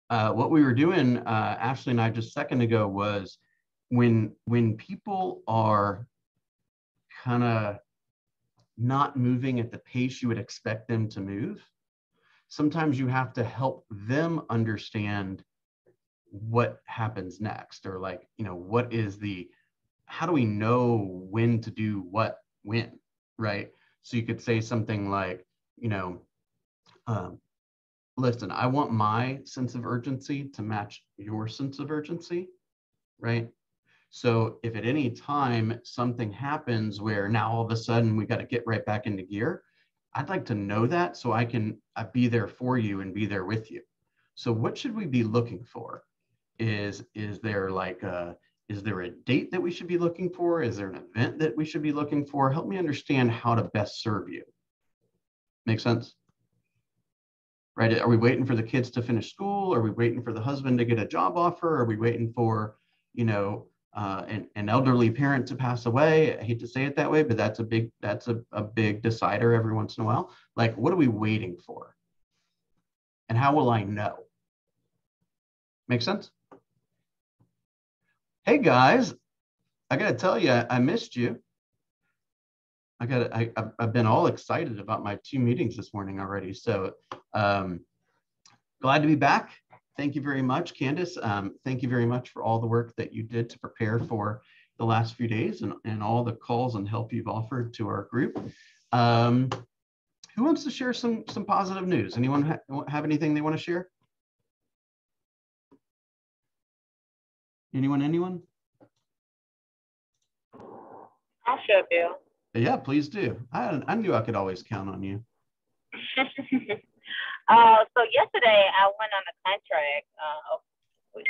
What we were doing, Ashley and I, just a second ago, was when people are kind of not moving at the pace you would expect them to move, sometimes you have to help them understand what happens next, or like, what is how do we know when to do what when, right? So you could say something like, um, listen, I want my sense of urgency to match your sense of urgency, right? So if at any time something happens where now all of a sudden we got to get right back into gear, I'd like to know that so I can be there for you and be there with you. So what should we be looking for? Is there is there a date that we should be looking for? Is there an event that we should be looking for? Help me understand how to best serve you. Make sense? Right? Are we waiting for the kids to finish school? Are we waiting for the husband to get a job offer? Are we waiting for, an elderly parent to pass away? I hate to say it that way, but that's a big decider every once in a while. Like, what are we waiting for? And how will I know? Make sense? Hey guys, I got to tell you, I missed you. I've been all excited about my 2 meetings this morning already. So glad to be back. Thank you very much, Candace. Thank you very much for all the work that you did to prepare for the last few days and all the calls and help you've offered to our group. Who wants to share some positive news? Anyone have anything they want to share? Anyone? I'll share, Bill. Yeah, please do. I knew I could always count on you. So yesterday I went on a contract with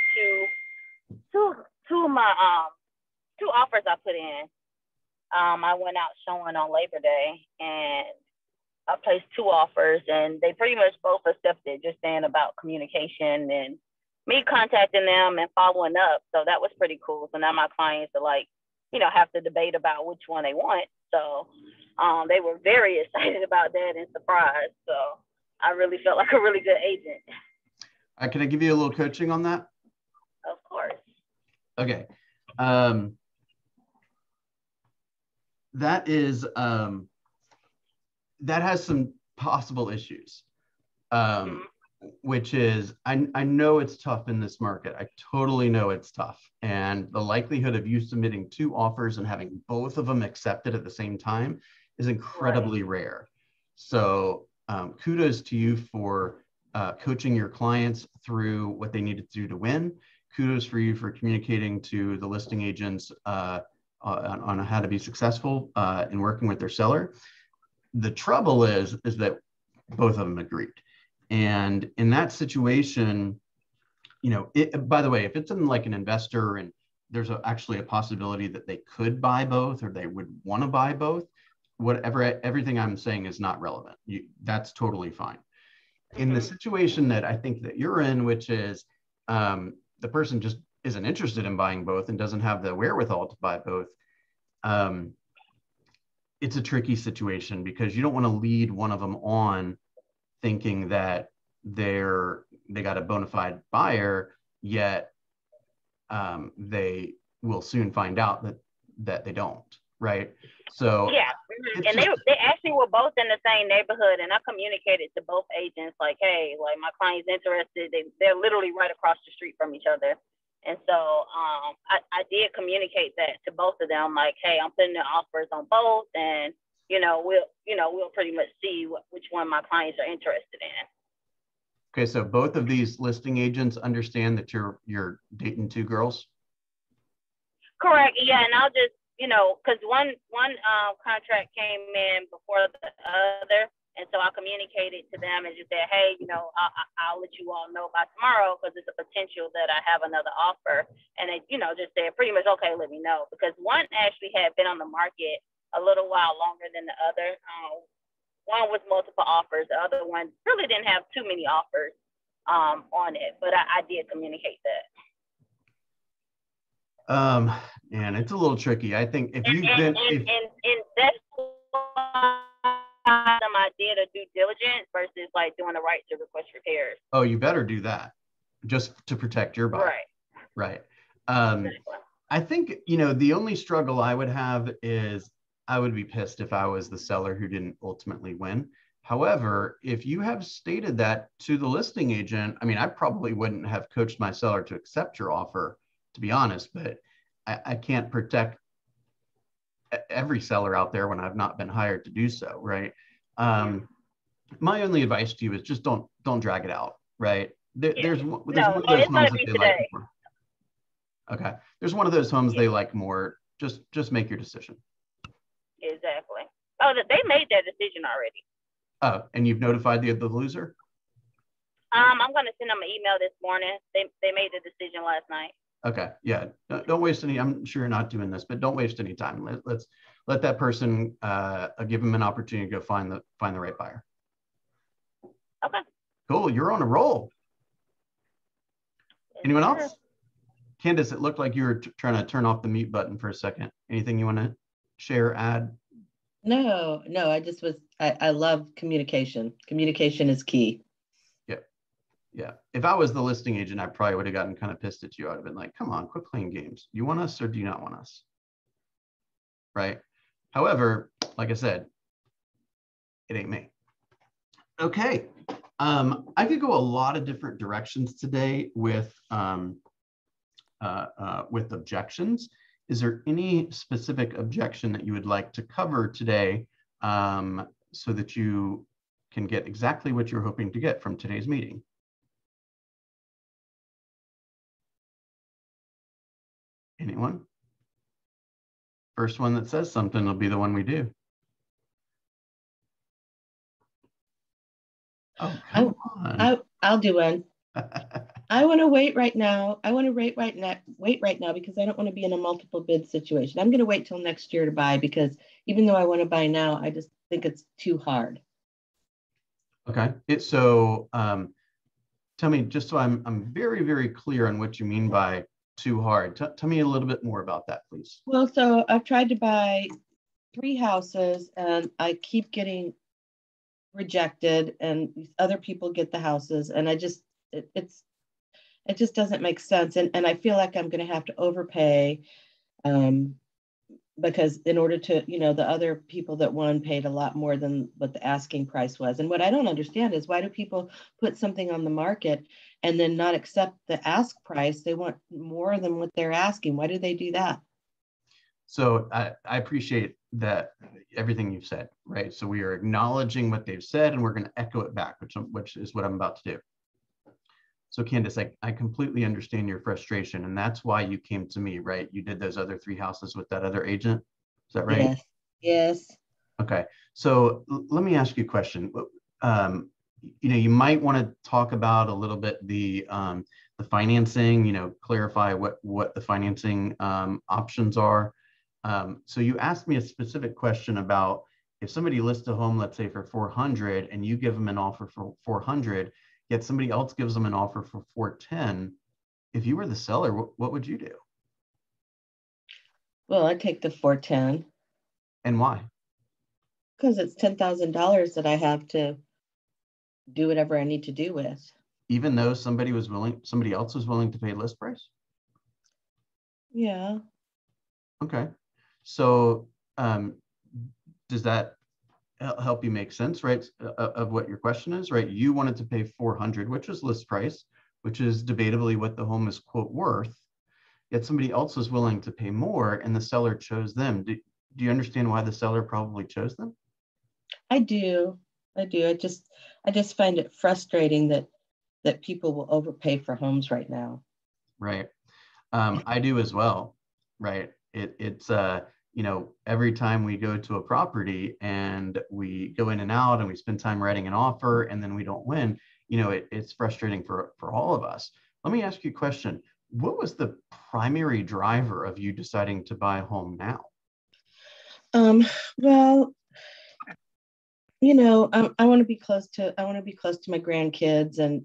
two of my two offers I put in. I went out showing on Labor Day and I placed 2 offers and they pretty much both accepted, just saying about communication and me contacting them and following up. So that was pretty cool. So now my clients are have to debate about which one they want. So they were very excited about that and surprised. So I really felt like a really good agent. Can I give you a little coaching on that? Of course. Okay. That is that has some possible issues, which is I know it's tough in this market. I totally know it's tough. And the likelihood of you submitting 2 offers and having both of them accepted at the same time is incredibly rare. So kudos to you for coaching your clients through what they needed to do to win. Kudos for you for communicating to the listing agents on how to be successful in working with their seller. The trouble is that both of them agreed. And in that situation, by the way, if it's in like an investor and there's actually a possibility that they could buy both or they would want to buy both, everything I'm saying is not relevant. That's totally fine. In the situation that I think that you're in, which is the person just isn't interested in buying both and doesn't have the wherewithal to buy both, it's a tricky situation because you don't want to lead one of them on thinking that they got a bona fide buyer, yet they will soon find out that they don't, right? So yeah, and they actually were both in the same neighborhood, and I communicated to both agents like, hey, like my client's interested. They're literally right across the street from each other. And so I did communicate that to both of them, like, hey, I'm putting the offers on both, and we'll pretty much see which one my clients are interested in. Okay, so both of these listing agents understand that you're dating 2 girls? Correct. Yeah, and I'll just because one contract came in before the other, and so I communicated to them and just said, hey, I'll let you all know by tomorrow because it's a potential that I have another offer. And they, just said pretty much, okay, let me know, because one actually had been on the market a little while longer than the other. One was multiple offers. The other one really didn't have too many offers on it, but I did communicate that. Man, it's a little tricky. I think if you've been, and that's why I did a due diligence versus like doing the right to request repairs. Oh, you better do that. just to protect your buyer. Right. Right. Exactly. I think, you know, the only struggle I would have is I would be pissed if I was the seller who didn't ultimately win. However, if you have stated that to the listing agent, I mean, I probably wouldn't have coached my seller to accept your offer, to be honest, but I can't protect every seller out there when I've not been hired to do so, right? My only advice to you is just don't drag it out, right? There's one of those It's homes gonna that be they like today. more. Okay, there's one of those homes they like more. Just make your decision. Exactly. Oh, they made that decision already. Oh, and you've notified the loser? I'm gonna send them an email this morning. They made the decision last night. Okay, yeah. Don't waste any. I'm sure you're not doing this, but don't waste any time. Let's let that person give them an opportunity to go find the right buyer. Okay. Cool. You're on a roll. Anyone else? Candace, it looked like you were trying to turn off the mute button for a second. Anything you want to share, add? No, I love communication. Communication is key. Yeah. If I was the listing agent, I probably would have gotten kind of pissed at you. I'd have been like, come on, quit playing games. You want us or do you not want us? Right. However, like I said, it ain't me. Okay. I could go a lot of different directions today with objections. Is there any specific objection that you would like to cover today so that you can get exactly what you're hoping to get from today's meeting? Anyone? First one that says something will be the one we do. Oh, come on. I'll do one. I want to wait right now. I want to wait right now because I don't want to be in a multiple bid situation. I'm going to wait till next year to buy because even though I want to buy now, I just think it's too hard. Okay. Tell me, just so I'm very, very clear on what you mean by too hard. Tell me a little bit more about that, please. Well, so I've tried to buy 3 houses and I keep getting rejected and other people get the houses and it just doesn't make sense. And I feel like I'm going to have to overpay because in order to, the other people that won paid a lot more than what the asking price was. And what I don't understand is why do people put something on the market and then not accept the ask price? They want more than what they're asking. Why do they do that? So I appreciate that everything you've said, right? So we are acknowledging what they've said and we're going to echo it back, which is what I'm about to do. So Candace, I completely understand your frustration and that's why you came to me, right? You did those other 3 houses with that other agent. Is that right? Yes. Okay. So let me ask you a question. You might want to talk about a little bit the financing, clarify what the financing options are. So you asked me a specific question about if somebody lists a home, let's say for 400 and you give them an offer for 400, yet somebody else gives them an offer for 410. If you were the seller, what would you do? Well, I'd take the 410. And why? Because it's $10,000 that I have to do whatever I need to do with. Even though somebody else was willing to pay list price? Yeah. Okay. So does that help you make sense, right, of what your question is, right? You wanted to pay 400, which is list price, which is debatably what the home is, quote, worth, yet somebody else was willing to pay more and the seller chose them. Do you understand why the seller probably chose them? I do. I just find it frustrating that people will overpay for homes right now. Right. I do as well, right? It's every time we go to a property and we go in and out and we spend time writing an offer and then we don't win, it's frustrating for all of us. Let me ask you a question. What was the primary driver of you deciding to buy a home now? Well, I want to be close to my grandkids and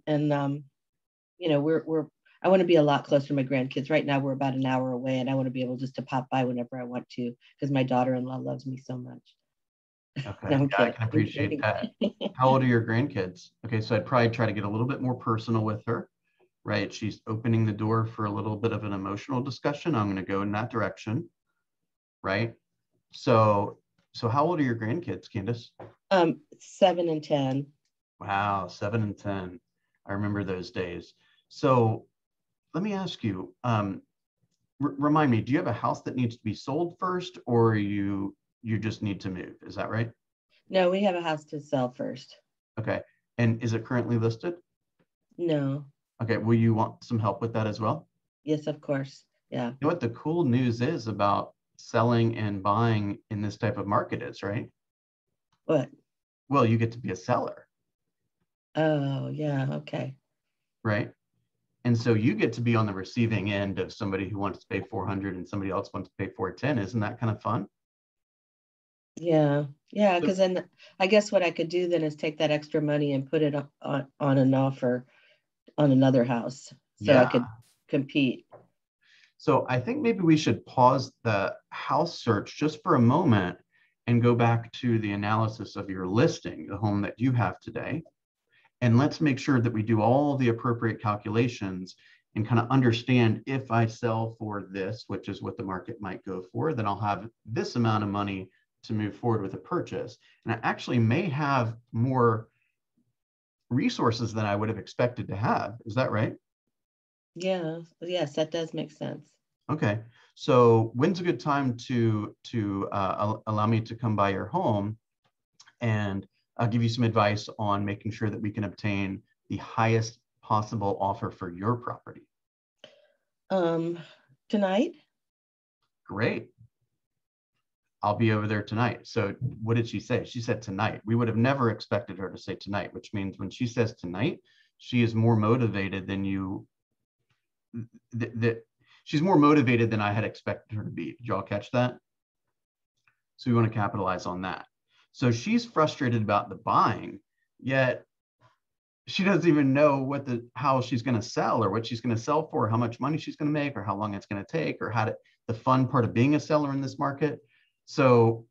I want to be a lot closer to my grandkids. Right now we're about an hour away and I want to be able just to pop by whenever I want to because my daughter-in-law loves me so much. Okay, no, I can appreciate that. How old are your grandkids? Okay, so I'd probably try to get a little bit more personal with her. right? She's opening the door for a little bit of an emotional discussion. I'm going to go in that direction, right? So how old are your grandkids, Candace? 7 and 10. Wow, 7 and 10. I remember those days. So let me ask you, remind me, do you have a house that needs to be sold first, or you just need to move? Is that right? No, we have a house to sell first. Okay. And is it currently listed? No. Okay. Will you want some help with that as well? Yes, of course. Yeah. You know what the cool news is about selling and buying in this type of market is, right? What? Well, you get to be a seller, Oh, yeah. Okay. right? And so you get to be on the receiving end of somebody who wants to pay 400 and somebody else wants to pay 410. Isn't that kind of fun? Yeah. Yeah. Because then I guess what I could do then is take that extra money and put it on an offer on another house so I Yeah. could compete. So I think maybe we should pause the house search just for a moment and go back to the analysis of your listing, the home that you have today. And let's make sure that we do all the appropriate calculations and kind of understand, if I sell for this, which is what the market might go for, then I'll have this amount of money to move forward with a purchase. And I actually may have more resources than I would have expected to have. Is that right? Yeah. Yes, that does make sense. Okay. So when's a good time to allow me to come by your home, and I'll give you some advice on making sure that we can obtain the highest possible offer for your property? Tonight? Great. I'll be over there tonight. So what did she say? She said tonight. We would have never expected her to say tonight, which means when she says tonight, she is more motivated than you, that she's more motivated than I had expected her to be. Did y'all catch that? So we want to capitalize on that. So she's frustrated about the buying, yet she doesn't even know how she's going to sell, or what she's going to sell for, how much money she's going to make, or how long it's going to take, or the fun part of being a seller in this market. So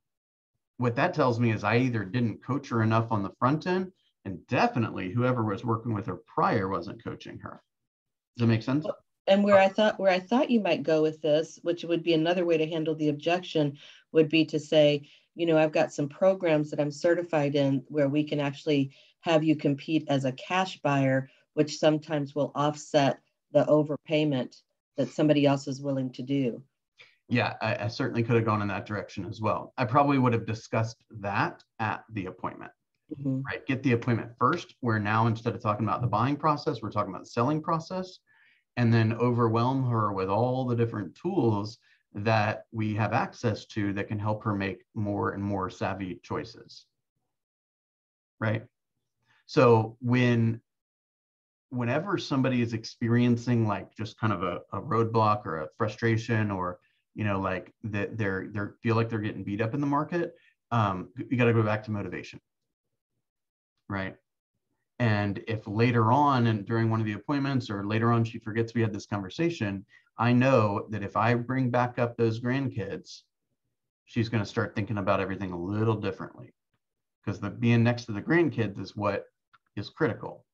what that tells me is I either didn't coach her enough on the front end, and definitely whoever was working with her prior wasn't coaching her. Does that make sense? And where I thought you might go with this, which would be another way to handle the objection, would be to say, I've got some programs that I'm certified in where we can actually have you compete as a cash buyer, which sometimes will offset the overpayment that somebody else is willing to do. Yeah, I certainly could have gone in that direction as well. I probably would have discussed that at the appointment, right? Get the appointment first, where now instead of talking about the buying process, we're talking about the selling process, and then overwhelm her with all the different tools that we have access to that can help her make more and more savvy choices, right? So whenever somebody is experiencing like just kind of a roadblock or a frustration, or like that they're feel like they're getting beat up in the market, you got to go back to motivation, right? And if later on and during one of the appointments, or later on she forgets we had this conversation, I know that if I bring back up those grandkids, she's going to start thinking about everything a little differently, because the being next to the grandkids is what is critical,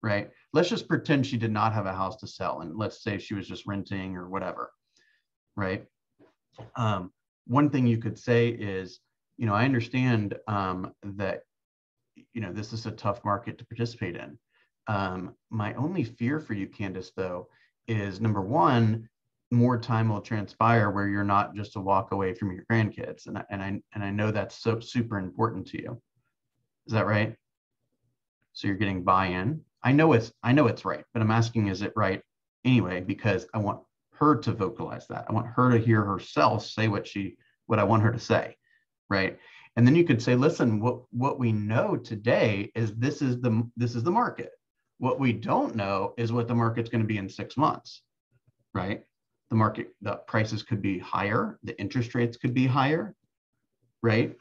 right? Let's just pretend she did not have a house to sell, and let's say she was just renting or whatever, right? One thing you could say is, I understand that, this is a tough market to participate in. My only fear for you, Candace, though, is number one, more time will transpire where you're not just a walk away from your grandkids, and I know that's so super important to you. Is that right? So you're getting buy-in. I know it's right, but I'm asking, is it right anyway? Because I want her to vocalize that. I want her to hear herself say what I want her to say, right? And then you could say, listen, what we know today is this is the market. What we don't know is what the market's going to be in 6 months, right? The prices could be higher, the interest rates could be higher, right?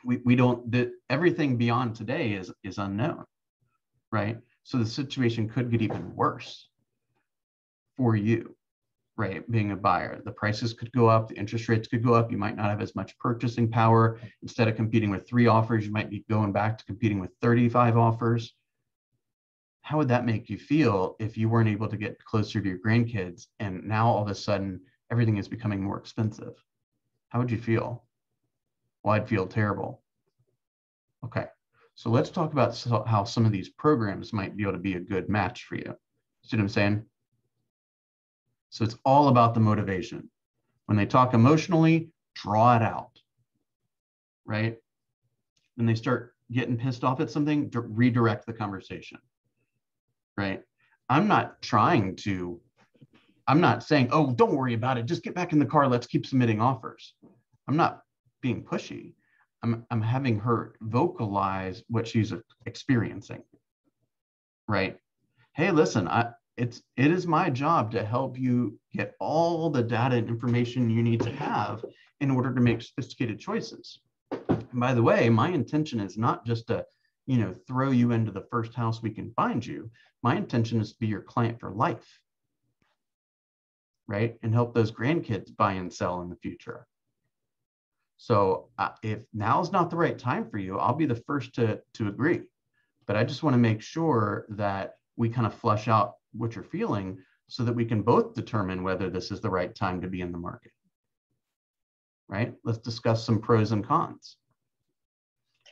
We don't, everything beyond today is unknown, right? So the situation could get even worse for you, right? Being a buyer, the prices could go up, the interest rates could go up. You might not have as much purchasing power. Instead of competing with 3 offers, you might be going back to competing with 35 offers. how would that make you feel if you weren't able to get closer to your grandkids and now all of a sudden everything is becoming more expensive? How would you feel? Well, I'd feel terrible. Okay, so let's talk about how some of these programs might be able to be a good match for you. See what I'm saying? So it's all about the motivation. When they talk emotionally, draw it out, right? When they start getting pissed off at something, redirect the conversation, right? I'm not saying, oh, don't worry about it. Just get back in the car. Let's keep submitting offers. I'm not being pushy. I'm having her vocalize what she's experiencing, right? Hey, listen, it is my job to help you get all the data and information you need to have in order to make sophisticated choices. And by the way, my intention is not just to, throw you into the first house we can find you. My intention is to be your client for life, right? And help those grandkids buy and sell in the future. So if now's not the right time for you, I'll be the first to agree. But I just want to make sure that we kind of flush out what you're feeling so that we can both determine whether this is the right time to be in the market, right? Let's discuss some pros and cons.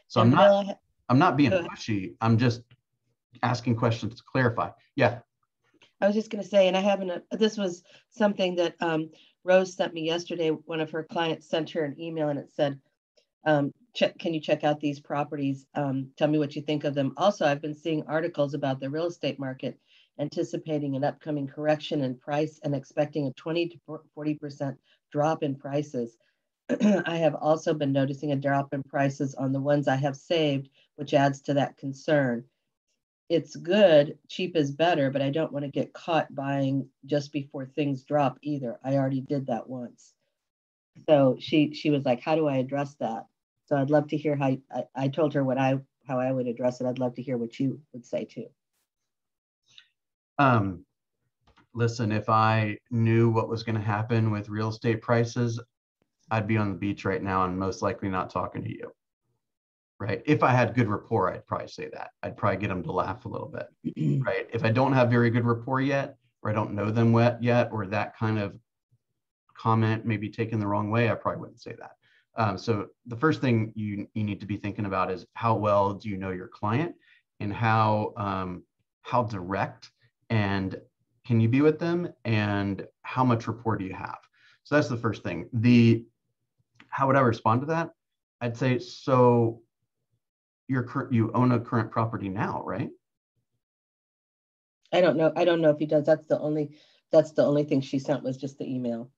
So I'm not being pushy. I'm just asking questions to clarify. Yeah. I was just going to say, and this was something that Rose sent me yesterday. One of her clients sent her an email and it said, can you check out these properties? Tell me what you think of them. Also, I've been seeing articles about the real estate market, anticipating an upcoming correction in price and expecting a 20 to 40% drop in prices. I have also been noticing a drop in prices on the ones I have saved, which adds to that concern. It's good, cheap is better, but I don't want to get caught buying just before things drop either. I already did that once. So she was like, how do I address that? So I'd love to hear how I told her how I would address it. I'd love to hear what you would say too. Listen, if I knew what was going to happen with real estate prices, I'd be on the beach right now and most likely not talking to you, right? If I had good rapport, I'd probably say that. I'd probably get them to laugh a little bit, right? If I don't have very good rapport yet, or I don't know them yet, or that kind of comment may be taken the wrong way, I probably wouldn't say that. So the first thing you need to be thinking about is how well do you know your client, and how direct and can you be with them, and how much rapport do you have? So that's the first thing. How would I respond to that? I'd say, so you own a current property now, right? I don't know if he does. That's the only thing she sent was just the email.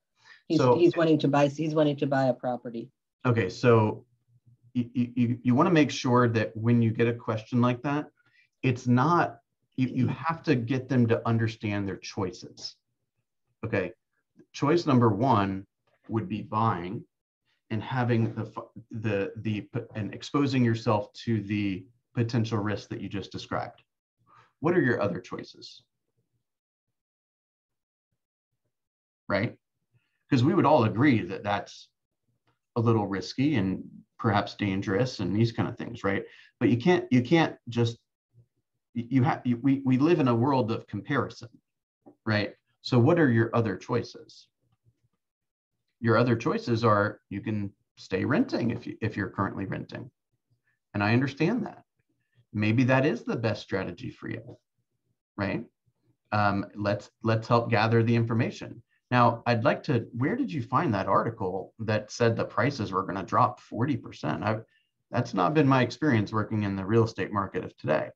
He's wanting to buy a property. Okay, so you want to make sure that when you get a question like that, it's not, you have to get them to understand their choices. Okay, choice number one would be buying and having and exposing yourself to the potential risk that you just described. What are your other choices? Right? Because we would all agree that that's a little risky and perhaps dangerous and these kind of things, right? But you can't just, we live in a world of comparison, right? So what are your other choices? Your other choices are, you can stay renting if you're currently renting. And I understand that. Maybe that is the best strategy for you, right? Let's help gather the information. Now, where did you find that article that said the prices were going to drop 40%? That's not been my experience working in the real estate market of today,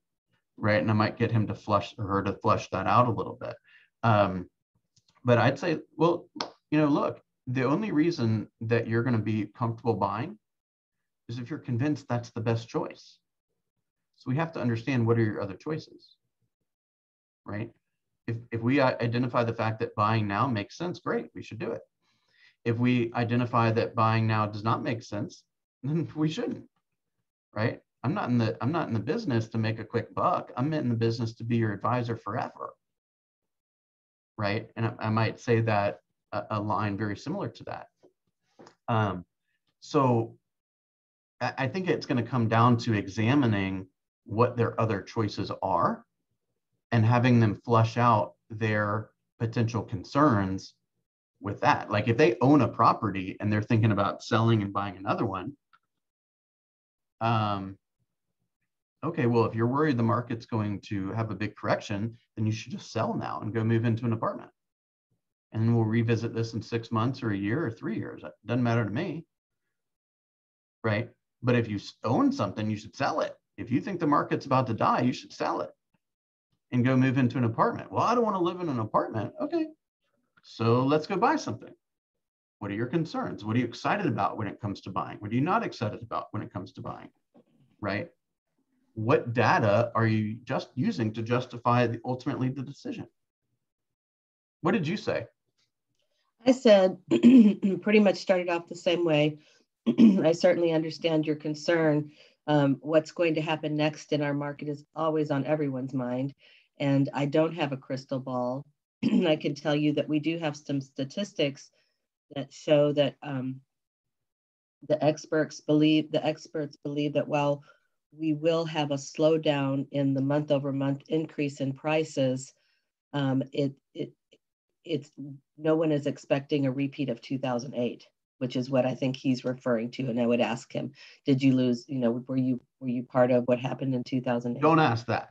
right? And I might get him to flush that out a little bit. But I'd say, well, look, the only reason that you're going to be comfortable buying is if you're convinced that's the best choice. So we have to understand, what are your other choices, right? If we identify the fact that buying now makes sense, great, we should do it. If we identify that buying now does not make sense, then we shouldn't, right? I'm not in the business to make a quick buck. I'm in the business to be your advisor forever, right? And I might say that a line very similar to that. So I think it's going to come down to examining what their other choices are, and having them flush out their potential concerns with that. Like if they own a property and they're thinking about selling and buying another one, okay, well, if you're worried the market's going to have a big correction, then you should just sell now and go move into an apartment. And we'll revisit this in 6 months or a year or 3 years. It doesn't matter to me, right? But if you own something, you should sell it. If you think the market's about to die, you should sell it and go move into an apartment. Well, I don't want to live in an apartment. Okay, so let's go buy something. What are your concerns? What are you excited about when it comes to buying? What are you not excited about when it comes to buying, right? What data are you just using to justify ultimately the decision? What did you say? I said, pretty much started off the same way. I certainly understand your concern. What's going to happen next in our market is always on everyone's mind. And I don't have a crystal ball. I can tell you that we do have some statistics that show that the experts believe that while we will have a slowdown in the month-over-month increase in prices, it's no one is expecting a repeat of 2008, which is what I think he's referring to. And I would ask him, did you lose, were you part of what happened in 2008? Don't ask that.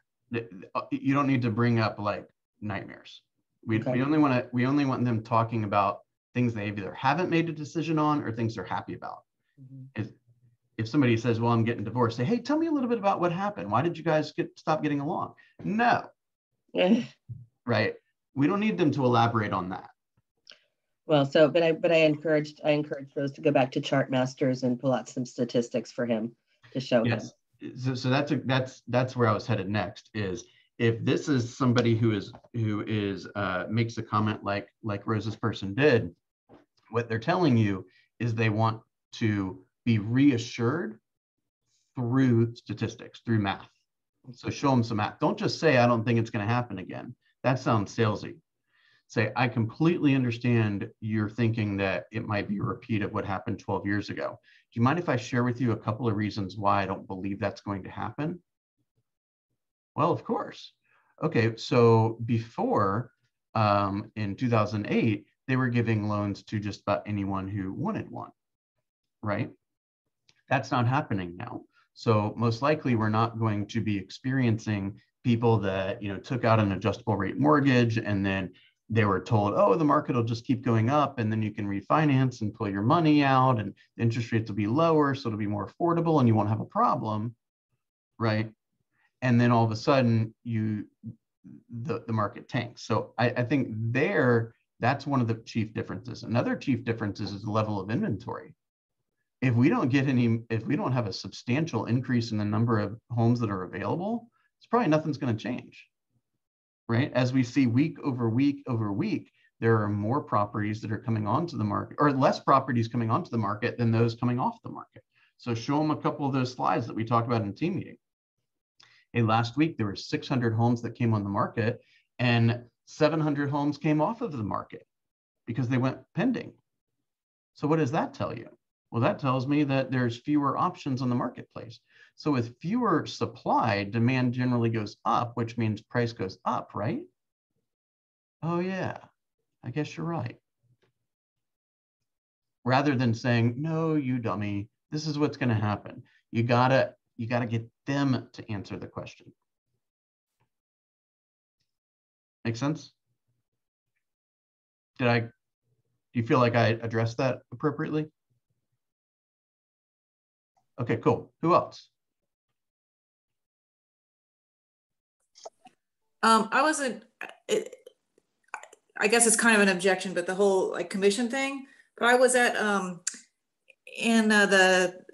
You don't need to bring up like nightmares. We only want them talking about things they either haven't made a decision on or things they're happy about. Mm-hmm. If somebody says, well, I'm getting divorced, say, hey, tell me a little bit about what happened. Why did you guys stop getting along? No. Right. We don't need them to elaborate on that. Well, but I encouraged those to go back to Chartmasters and pull out some statistics for him to show him. So that's where I was headed next. Is if this is somebody who makes a comment like Rose's person did, what they're telling you is they want to be reassured through statistics, through math. So show them some math. Don't just say, I don't think it's going to happen again. That sounds salesy. Say, I completely understand you're thinking that it might be a repeat of what happened 12 years ago. Do you mind if I share with you a couple of reasons why I don't believe that's going to happen? Well, of course. Okay, so before in 2008, they were giving loans to just about anyone who wanted one, right? That's not happening now. So most likely we're not going to be experiencing people that took out an adjustable rate mortgage and then they were told, oh, the market will just keep going up and then you can refinance and pull your money out and the interest rates will be lower, so it'll be more affordable and you won't have a problem, right? And then all of a sudden the market tanks. So I think that's one of the chief differences. Another chief difference is the level of inventory. If we don't have a substantial increase in the number of homes that are available, it's probably nothing's going to change, right? As we see week over week over week, there are more properties that are coming onto the market, or less properties coming onto the market than those coming off the market. So show them a couple of those slides that we talked about in team meeting. Hey, last week there were 600 homes that came on the market and 700 homes came off of the market because they went pending. So what does that tell you? Well, that tells me that there's fewer options on the marketplace. So with fewer supply, demand generally goes up, which means price goes up, right? Oh yeah, I guess you're right. Rather than saying, no, you dummy, this is what's going to happen. You gotta get them to answer the question. Make sense? Do you feel like I addressed that appropriately? Okay, cool. Who else? I guess it's kind of an objection, but the whole commission thing. But I was at in the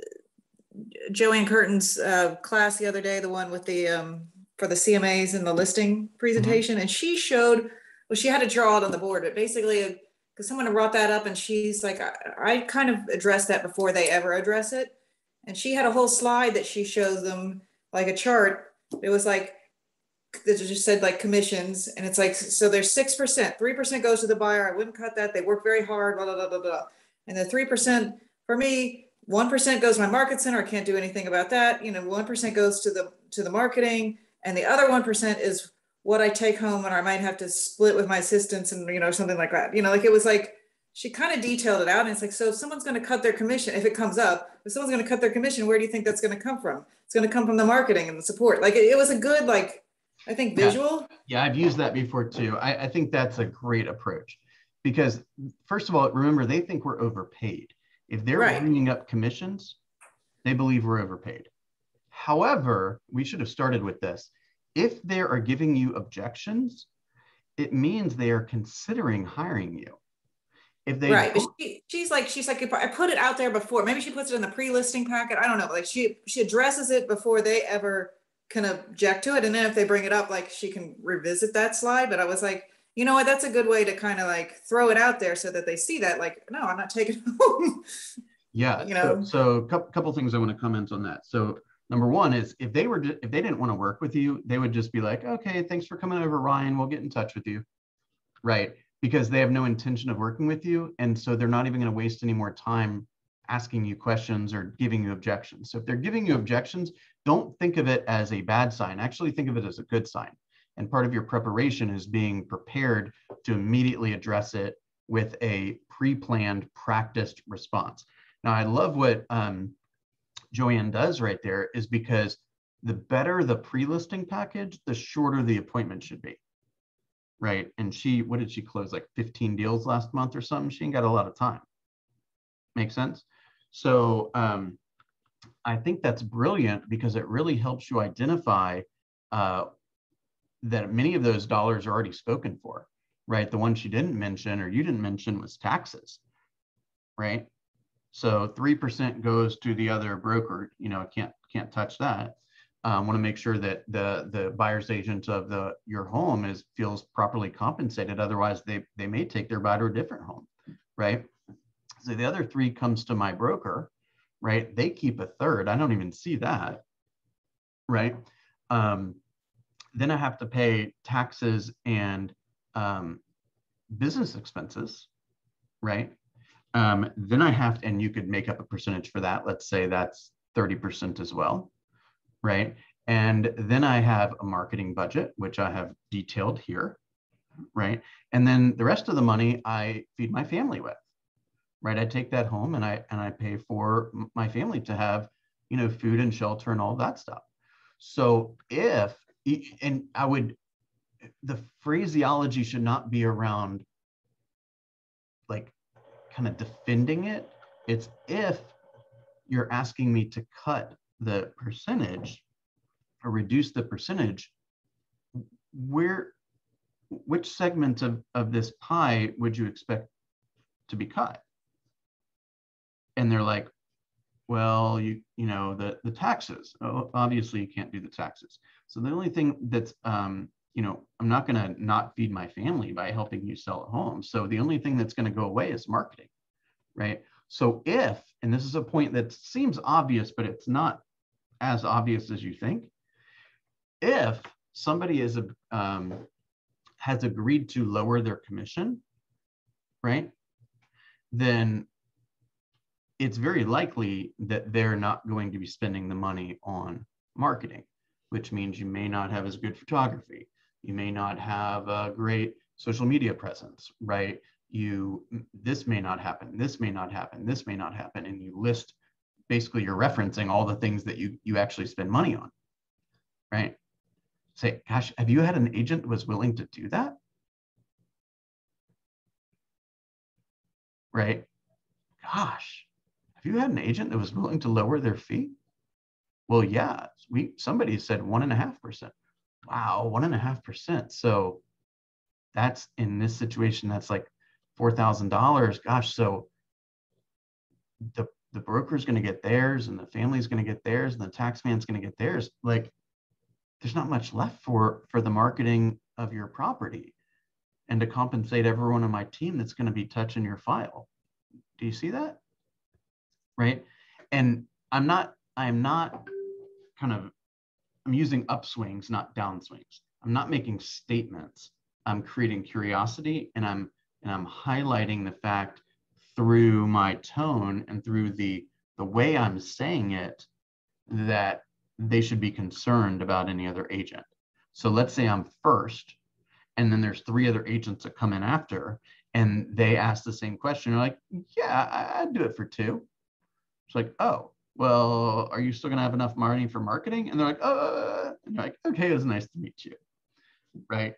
Joanne Curtin's class the other day, the one with the for the CMAs and the listing presentation, mm-hmm. And she showed, well, she had to draw it on the board, but basically, because someone brought that up, and she's like, I kind of addressed that before they ever address it. And she had a whole slide that she shows them, like a chart. It was like, that just said like commissions. And it's like, so there's 6%, 3% goes to the buyer. I wouldn't cut that. They work very hard, blah, blah, blah, blah, blah. And the 3% for me, 1% goes to my market center. I can't do anything about that. 1% goes to the marketing. And the other 1% is what I take home, and I might have to split with my assistants and, you know, something like that. You know, like it was like, she kind of detailed it out. And it's like, so if someone's going to cut their commission, if it comes up, if someone's going to cut their commission, where do you think that's going to come from? It's going to come from the marketing and the support. Like it was a good, like, I think visual. Yeah, I've used that before too. I think that's a great approach because first of all, remember, they think we're overpaid. If they're bringing up commissions, they believe we're overpaid. However, we should have started with this. If they are giving you objections, it means they are considering hiring you. If they but she's like, if I put it out there before, maybe she puts it in the pre-listing packet. I don't know. Like she addresses it before they ever can object to it. And then if they bring it up, like she can revisit that slide. But I was like, you know what, that's a good way to kind of like throw it out there so that they see that, like, no, I'm not taking it home. Yeah. You know, so a couple things I want to comment on that. So number one is if they didn't want to work with you, they would just be like, okay, thanks for coming over, Ryan. We'll get in touch with you. Right. Because they have no intention of working with you. And so they're not even going to waste any more time asking you questions or giving you objections. So if they're giving you objections, don't think of it as a bad sign. Actually think of it as a good sign. And part of your preparation is being prepared to immediately address it with a pre-planned, practiced response. Now, I love what Joanne does right there is because the better the pre-listing package, the shorter the appointment should be. Right. And what did she close? Like 15 deals last month or something? She ain't got a lot of time. Make sense? So I think that's brilliant because it really helps you identify that many of those dollars are already spoken for, right? The one she didn't mention or you didn't mention was taxes, right? So 3% goes to the other broker, you know, can't touch that. Want to make sure that the buyer's agent of your home feels properly compensated. Otherwise, they may take their buy to a different home, right? So the other 3 comes to my broker, right? They keep a third. I don't even see that, right? Then I have to pay taxes and business expenses, right? Then I have to, and you could make up a percentage for that. Let's say that's 30% as well. Right. And then I have a marketing budget, which I have detailed here. Right. And then the rest of the money I feed my family with. Right. I take that home and I pay for my family to have, you know, food and shelter and all that stuff. So the phraseology should not be around like kind of defending it. It's if you're asking me to cut the percentage or reduce the percentage, which segment of this pie would you expect to be cut? And they're like, well, you know, the taxes. Oh, obviously you can't do the taxes. So the only thing that's, you know, I'm not going to not feed my family by helping you sell a home. So the only thing that's going to go away is marketing, right? So and this is a point that seems obvious, but it's not as obvious as you think. If somebody has agreed to lower their commission, right, then it's very likely that they're not going to be spending the money on marketing, which means you may not have as good photography. You may not have a great social media presence, right? This may not happen, this may not happen, this may not happen, and you list. Basically, you're referencing all the things that you actually spend money on, right? Say, gosh, have you had an agent who was willing to do that? Right? Gosh, have you had an agent that was willing to lower their fee? Well, yeah, somebody said 1.5%. Wow, 1.5%. So that's in this situation, that's like $4,000. Gosh, so the broker's going to get theirs and the family's going to get theirs and the tax man's going to get theirs. Like there's not much left for the marketing of your property and to compensate everyone on my team that's going to be touching your file. Do you see that? Right. And I'm using upswings, not downswings. I'm not making statements. I'm creating curiosity and I'm highlighting the fact through my tone and through the way I'm saying it that they should be concerned about any other agent. So let's say I'm first, and then there's 3 other agents that come in after, and they ask the same question. You're like, yeah, I'd do it for 2. It's like, oh, well, are you still going to have enough money for marketing? And they're like, and you're like, okay, it was nice to meet you, right?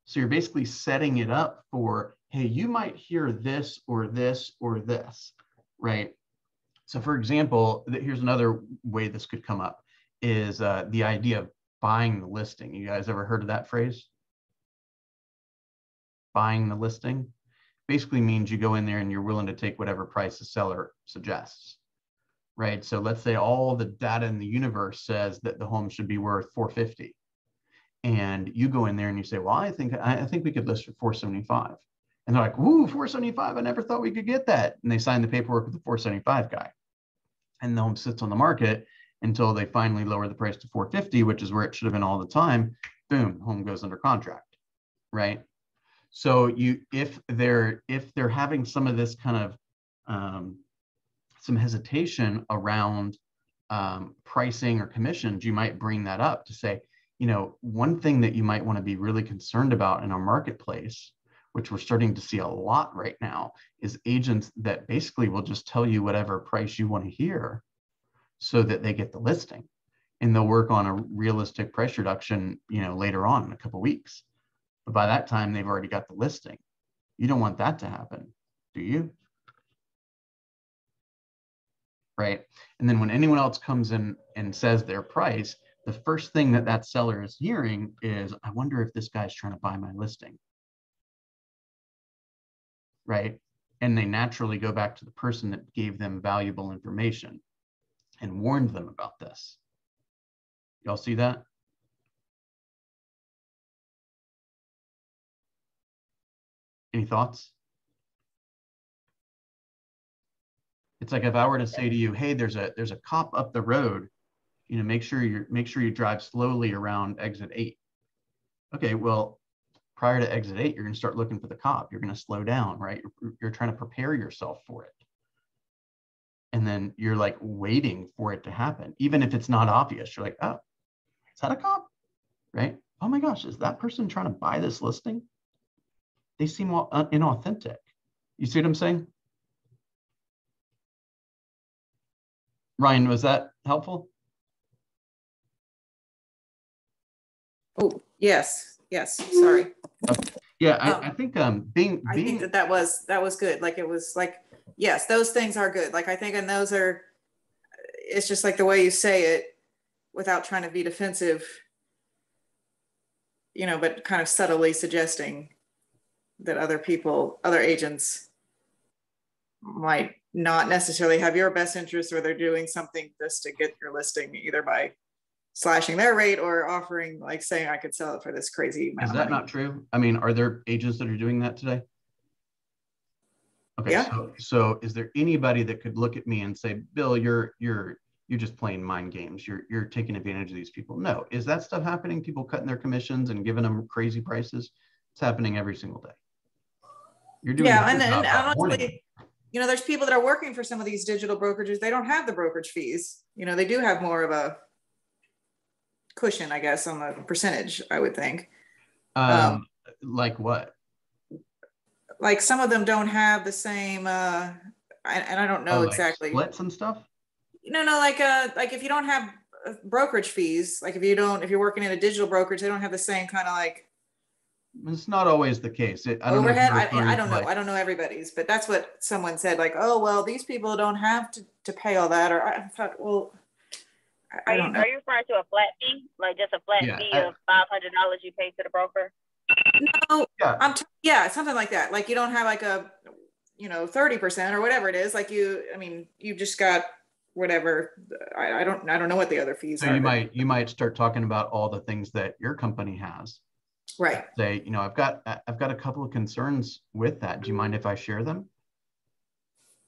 So you're basically setting it up for, hey, you might hear this or this or this, right? So for example, here's another way this could come up is the idea of buying the listing. You guys ever heard of that phrase? Buying the listing basically means you go in there and you're willing to take whatever price the seller suggests, right? So let's say all the data in the universe says that the home should be worth 450. And you go in there and you say, well, I think we could list for 475. And they're like, woo, 475, I never thought we could get that. And they sign the paperwork with the 475 guy. And the home sits on the market until they finally lower the price to 450, which is where it should have been all the time. Boom, home goes under contract, right? So if they're having some of this kind of some hesitation around pricing or commissions, you might bring that up to say, one thing that you might want to be really concerned about in our marketplace, which we're starting to see a lot right now, is agents that basically will just tell you whatever price you want to hear so that they get the listing, and they'll work on a realistic price reduction, later on in a couple of weeks. But by that time, they've already got the listing. You don't want that to happen, do you? Right? And then when anyone else comes in and says their price, the first thing that seller is hearing is, I wonder if this guy's trying to buy my listing. Right? And they naturally go back to the person that gave them valuable information and warned them about this. Y'all see that? Any thoughts? It's like if I were to say to you, hey, there's a cop up the road, make sure you drive slowly around exit 8. Okay, well, prior to exit 8, you're going to start looking for the cop. You're going to slow down, right? You're trying to prepare yourself for it. And then you're like waiting for it to happen. Even if it's not obvious, you're like, oh, is that a cop? Right? Oh my gosh, is that person trying to buy this listing? They seem inauthentic. You see what I'm saying? Ryan, was that helpful? Oh, yes. Sorry. Okay. Yeah, I think I think that was good. Like, it was like, yes, those things are good. Like, I think, and those are, it's just like the way you say it without trying to be defensive, but kind of subtly suggesting that other agents might not necessarily have your best interest, or they're doing something just to get your listing, either by slashing their rate or offering, like saying, I could sell it for this crazy amount. Is that not true? I mean, are there agents that are doing that today? Okay, yeah. So is there anybody that could look at me and say, Bill, you're just playing mind games. You're taking advantage of these people? No. Is that stuff happening? People cutting their commissions and giving them crazy prices? It's happening every single day. You're doing and honestly, there's people that are working for some of these digital brokerages. They don't have the brokerage fees. They do have more of a cushion, I guess, on the percentage, I would think. Like what? Like some of them don't have the same, and I don't know exactly. Splits and stuff? No, like if you don't have brokerage fees, like if you're working in a digital brokerage, they don't have the same kind of like. It's not always the case. Overhead. I don't know. I don't know everybody's, but that's what someone said. Like, oh well, these people don't have to pay all that. Or I thought, well, I don't know. Are you referring to a flat fee, like just a flat fee of $500 you pay to the broker? No, something like that. Like you don't have like a 30% or whatever it is. Like you just got whatever. I don't know what the other fees are. You might start talking about all the things that your company has. Right. Say, I've got a couple of concerns with that. Do you mind if I share them?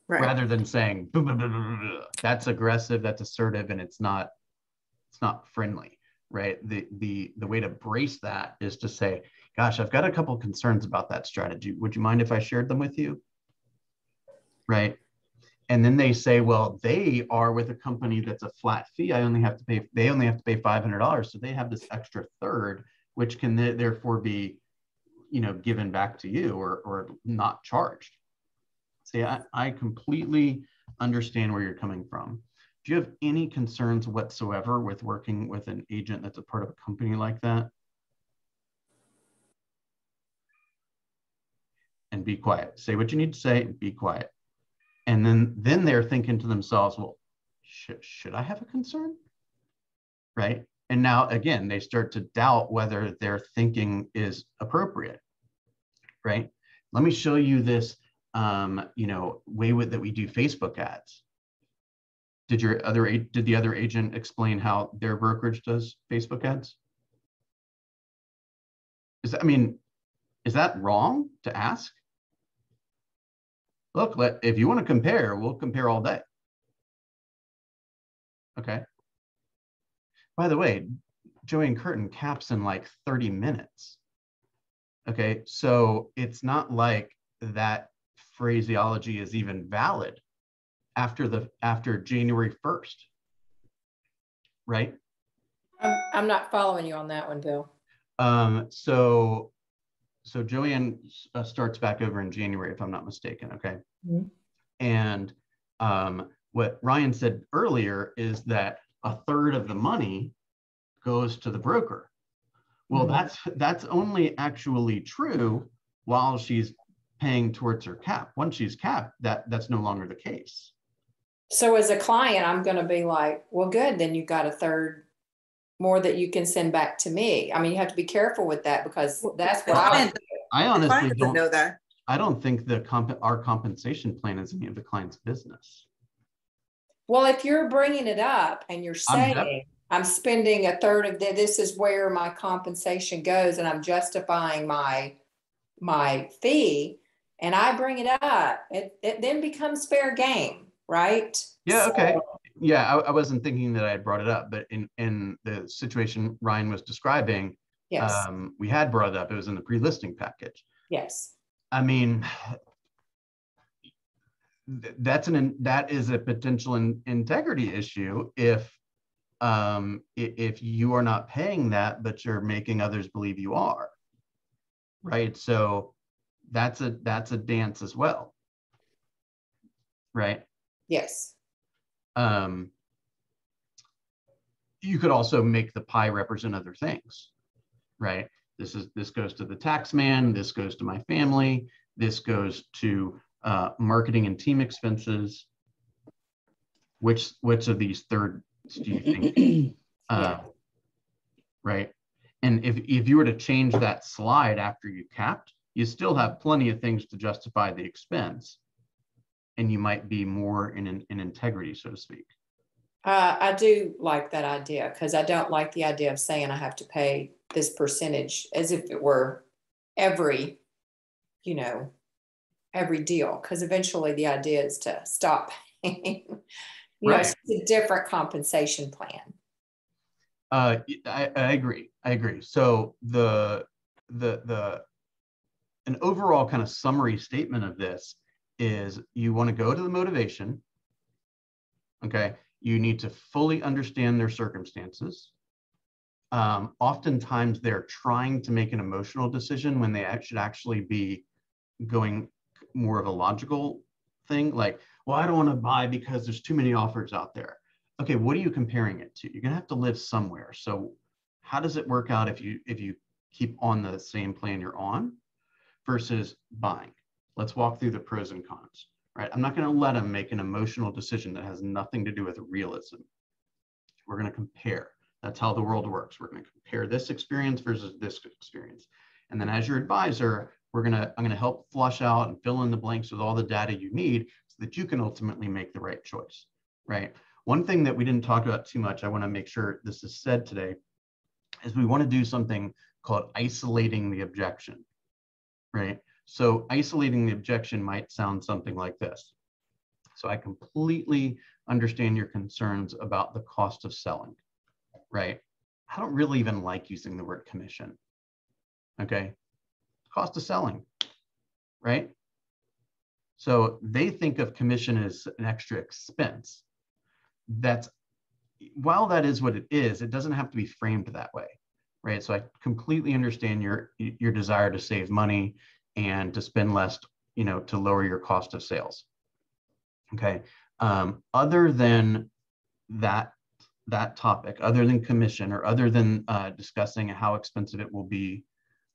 Right. Rather than saying blah, blah, blah, blah, blah. That's aggressive, that's assertive, and it's not friendly, right? The way to brace that is to say, gosh, I've got a couple of concerns about that strategy. Would you mind if I shared them with you? Right. And then they say, well, they are with a company that's a flat fee. They only have to pay $500. So they have this extra third which can therefore be, given back to you or not charged. See, I completely understand where you're coming from. Do you have any concerns whatsoever with working with an agent that's a part of a company like that? And be quiet. Say what you need to say and be quiet. And then they're thinking to themselves, well, should I have a concern? Right? And now, again, they start to doubt whether their thinking is appropriate, right? Let me show you this, way that we do Facebook ads. Did the other agent explain how their brokerage does Facebook ads? Is that wrong to ask? Look, if you want to compare, we'll compare all day. Okay. By the way, Joanne Curtin caps in like 30 minutes. Okay, so it's not like that phraseology is even valid after January 1st, right? I'm not following you on that one, Bill. So Joanne starts back over in January, if I'm not mistaken, okay? Mm-hmm. And what Ryan said earlier is that a third of the money goes to the broker. Well, mm-hmm. that's only actually true while she's paying towards her cap. Once she's capped, that's no longer the case. So as a client, I'm going to be like, well, good, then you've got a third more that you can send back to me. I mean, you have to be careful with that because that's what I honestly don't know that. I don't think our compensation plan is any of the client's business. Well, if you're bringing it up and you're saying I'm spending a third of this is where my compensation goes and I'm justifying my fee and I bring it up, it then becomes fair game, right? Yeah, okay. Yeah, I wasn't thinking that I had brought it up, but in the situation Ryan was describing, yes, we had brought it up. It was in the pre-listing package. Yes. I mean, that is a potential integrity issue if you are not paying that, but you're making others believe you are, right? So that's a dance as well, right? Yes. You could also make the pie represent other things, right? This goes to the tax man, this goes to my family, this goes to marketing and team expenses. Which of these thirds do you think? Yeah. Right? And if you were to change that slide after you capped, you still have plenty of things to justify the expense, and you might be more in integrity, so to speak. I do like that idea because I don't like the idea of saying I have to pay this percentage as if it were every deal, because eventually the idea is to stop paying. Right. It's a different compensation plan. I agree. So an overall kind of summary statement of this is you want to go to the motivation. Okay. You need to fully understand their circumstances. Oftentimes they're trying to make an emotional decision when they should actually be going more of a logical thing. Like, well, I don't want to buy because there's too many offers out there. Okay, what are you comparing it to? You're gonna have to live somewhere. So how does it work out if you keep on the same plan you're on versus buying? Let's walk through the pros and cons, right? I'm not gonna let them make an emotional decision that has nothing to do with realism. We're gonna compare. That's how the world works. We're gonna compare this experience versus this experience. And then as your advisor, I'm gonna help flush out and fill in the blanks with all the data you need so that you can ultimately make the right choice, right? One thing that we didn't talk about too much, I wanna make sure this is said today, is we wanna do something called isolating the objection, right? So isolating the objection might sound something like this. So I completely understand your concerns about the cost of selling, right? I don't really even like using the word commission, okay? Cost of selling, right? So they think of commission as an extra expense. While that is what it is, it doesn't have to be framed that way. right? So I completely understand your desire to save money and to spend less, to lower your cost of sales. Okay. Other than that topic, other than commission, or other than discussing how expensive it will be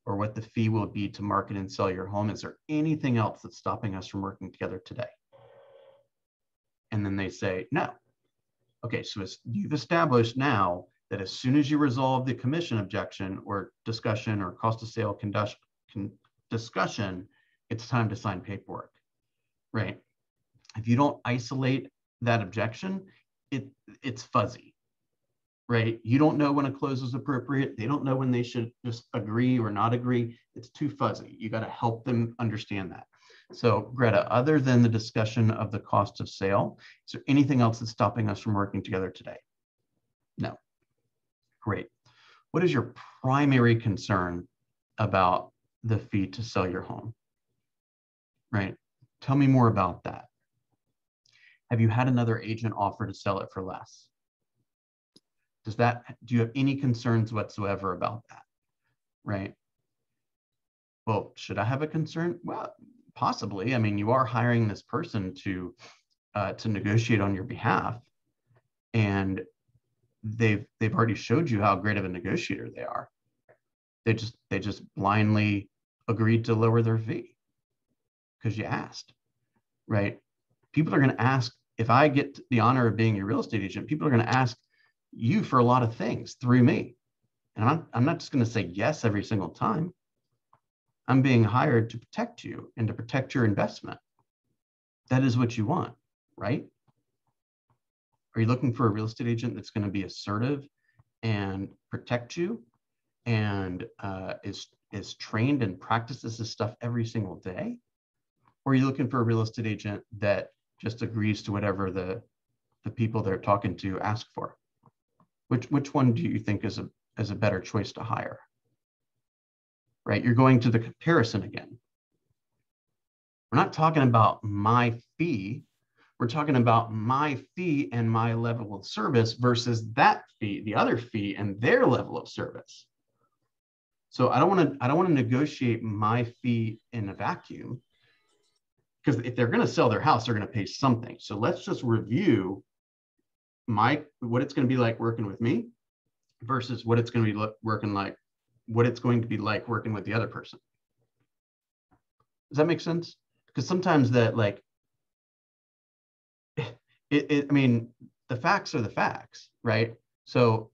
or what the fee will be to market and sell your home, is there anything else that's stopping us from working together today? And then they say, no. Okay, so you've established now that as soon as you resolve the commission objection or discussion or cost of sale discussion, it's time to sign paperwork, right? If you don't isolate that objection, it's fuzzy, right? You don't know when a close is appropriate. They don't know when they should just agree or not agree. It's too fuzzy. You got to help them understand that. So Greta, other than the discussion of the cost of sale, is there anything else that's stopping us from working together today? No. Great. What is your primary concern about the fee to sell your home? Right? Tell me more about that. Have you had another agent offer to sell it for less? Do you have any concerns whatsoever about that? Right? Well, should I have a concern? Well, possibly. I mean, you are hiring this person to negotiate on your behalf, and they've already showed you how great of a negotiator they are. They just blindly agreed to lower their fee because you asked, right? People are going to ask, if I get the honor of being your real estate agent, people are going to ask you for a lot of things through me. And I'm not just going to say yes every single time. I'm being hired to protect you and to protect your investment. That is what you want, right? Are you looking for a real estate agent that's going to be assertive and protect you and is trained and practices this stuff every single day? Or are you looking for a real estate agent that just agrees to whatever the people they're talking to ask for? Which one do you think is a better choice to hire? Right? You're going to the comparison again. We're not talking about my fee. We're talking about my fee and my level of service versus that fee, the other fee, and their level of service. So I don't want to negotiate my fee in a vacuum, because if they're going to sell their house, they're going to pay something. So let's just review what it's going to be like working with me versus what it's going to be what it's going to be like working with the other person. Does that make sense? Because sometimes that, like, I mean, the facts are the facts, right? So,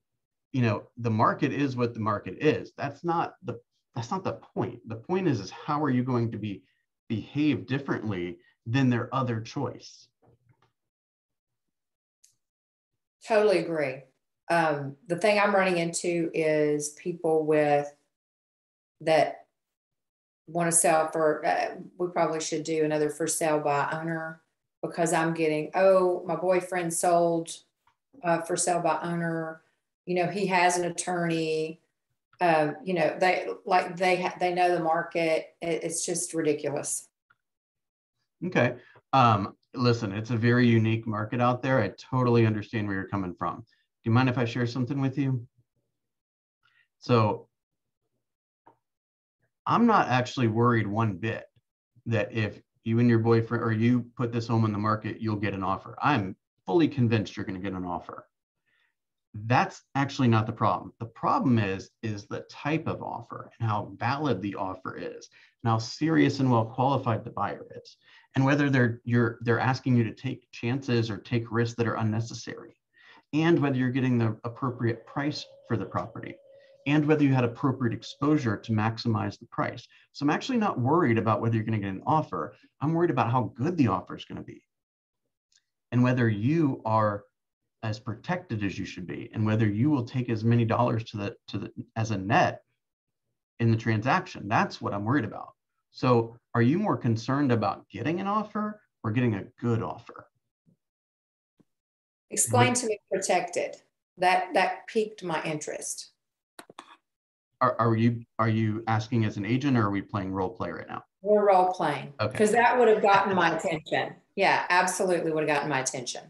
the market is what the market is. That's not the point. The point is how are you going to behave differently than their other choice? Totally agree. The thing I'm running into is people that want to sell for, we probably should do another for sale by owner, because I'm getting, my boyfriend sold for sale by owner. He has an attorney. They know the market. It's just ridiculous. Okay. Listen, it's a very unique market out there. I totally understand where you're coming from. Do you mind if I share something with you? So I'm not actually worried one bit that if you and your boyfriend, or you put this home on the market, you'll get an offer. I'm fully convinced you're going to get an offer. That's actually not the problem. The problem is the type of offer and how valid the offer is and how serious and well qualified the buyer is, and whether they're asking you to take chances or take risks that are unnecessary, and whether you're getting the appropriate price for the property, and whether you had appropriate exposure to maximize the price. So I'm actually not worried about whether you're going to get an offer. I'm worried about how good the offer is going to be, and whether you are as protected as you should be, and whether you will take as many dollars as a net in the transaction. That's what I'm worried about. So are you more concerned about getting an offer or getting a good offer? Explain to me protected. That piqued my interest. Are you asking as an agent, or are we playing role play right now? We're role playing. Okay. Because that would have gotten my attention. Yeah, absolutely would have gotten my attention.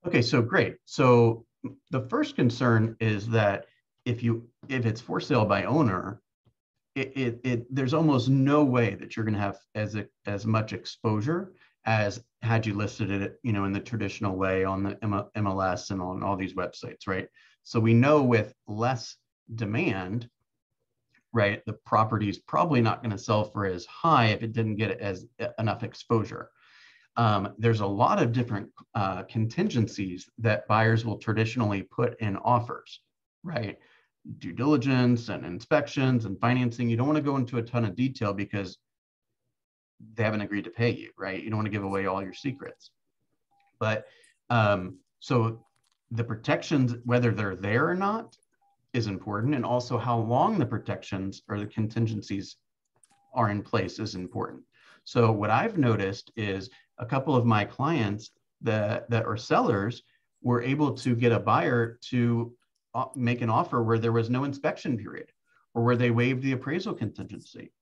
Okay, so great. So the first concern is that if you if it's for sale by owner, there's almost no way that you're going to have as much exposure as had you listed it, you know, in the traditional way on the MLS and on all these websites, right? So we know with less demand, right, the property is probably not going to sell for as high if it didn't get as enough exposure. There's a lot of different contingencies that buyers will traditionally put in offers, right? Due diligence and inspections and financing. You don't want to go into a ton of detail because they haven't agreed to pay you, right? You don't want to give away all your secrets. But so the protections, whether they're there or not, is important, and also how long the protections or the contingencies are in place is important. So what I've noticed is a couple of my clients that are sellers were able to get a buyer to make an offer where there was no inspection period, or where they waived the appraisal contingency,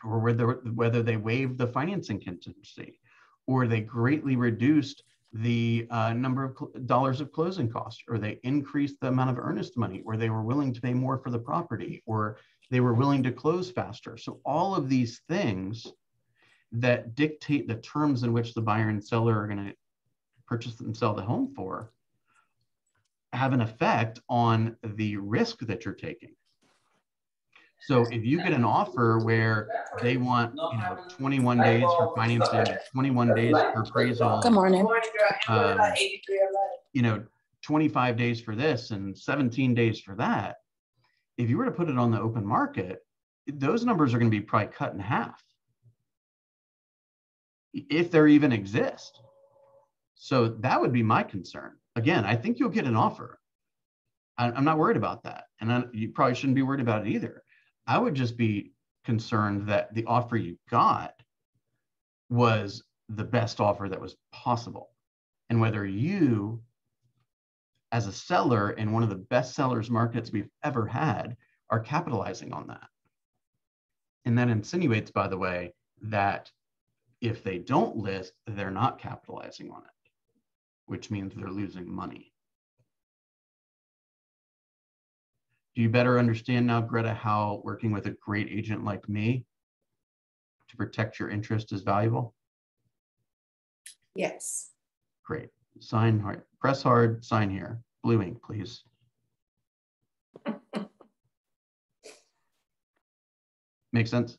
or whether they waived the financing contingency, or they greatly reduced the number of dollars of closing costs, or they increased the amount of earnest money, or they were willing to pay more for the property, or they were willing to close faster. So all of these things that dictate the terms in which the buyer and seller are going to purchase and sell the home for have an effect on the risk that you're taking. So if you get an offer where they want, 21 days for financing, 21 days for appraisal, Good morning. 25 days for this and 17 days for that, if you were to put it on the open market, those numbers are going to be probably cut in half, if there even exist. So that would be my concern. Again, I think you'll get an offer. I'm not worried about that. And you probably shouldn't be worried about it either. I would just be concerned that the offer you got was the best offer that was possible. And whether you, as a seller in one of the best sellers markets we've ever had, are capitalizing on that. And that insinuates, by the way, that if they don't list, they're not capitalizing on it, which means they're losing money. Do you better understand now, Greta, how working with a great agent like me to protect your interest is valuable? Yes. Great. Sign hard, press hard, sign here. Blue ink, please. Make sense?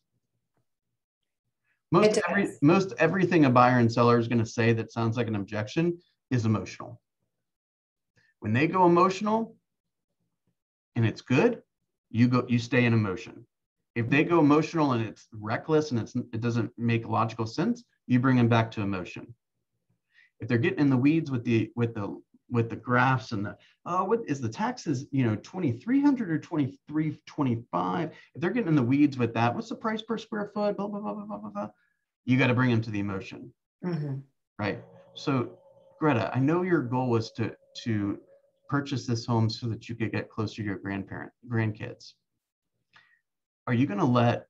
Most everything a buyer and seller is going to say that sounds like an objection is emotional. When they go emotional and it's good, you stay in emotion. If they go emotional and it's reckless and it doesn't make logical sense, you bring them back to emotion. If they're getting in the weeds with the graphs and what is the taxes, 2,300 or 2,325, if they're getting in the weeds with that, what's the price per square foot, blah, blah, blah, blah, blah, blah, you got to bring them to the emotion. Mm-hmm. Right? So Greta, I know your goal was to purchase this home so that you could get closer to your grandkids. Are you going to let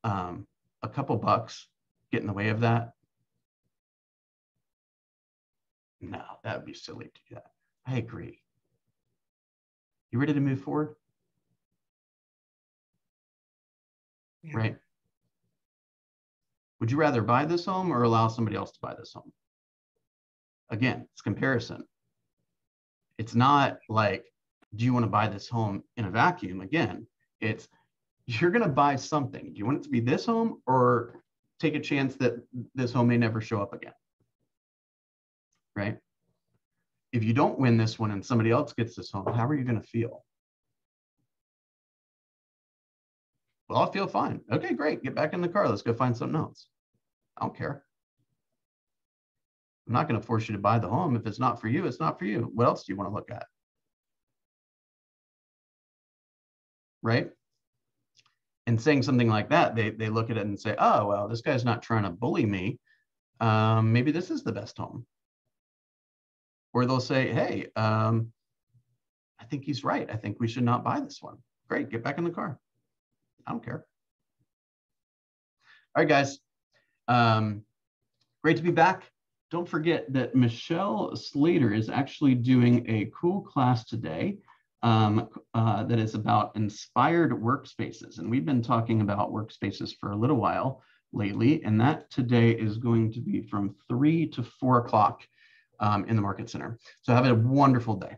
a couple bucks get in the way of that? No, that would be silly to do that. I agree. You ready to move forward? Yeah. Right? Would you rather buy this home or allow somebody else to buy this home? Again, it's comparison. It's not like, do you want to buy this home in a vacuum? Again, it's, you're going to buy something. Do you want it to be this home or take a chance that this home may never show up again? Right? If you don't win this one and somebody else gets this home, how are you going to feel? Well, I feel fine. Okay, great. Get back in the car. Let's go find something else. I don't care. I'm not going to force you to buy the home. If it's not for you, it's not for you. What else do you want to look at? Right? And saying something like that, they look at it and say, oh, well, this guy's not trying to bully me. Maybe this is the best home. Or they'll say, hey, I think he's right. I think we should not buy this one. Great, get back in the car. I don't care. All right, guys. Great to be back. Don't forget that Michelle Slater is actually doing a cool class today that is about inspired workspaces. And we've been talking about workspaces for a little while lately, and that today is going to be from 3 to 4 o'clock in the Market Center. So have a wonderful day.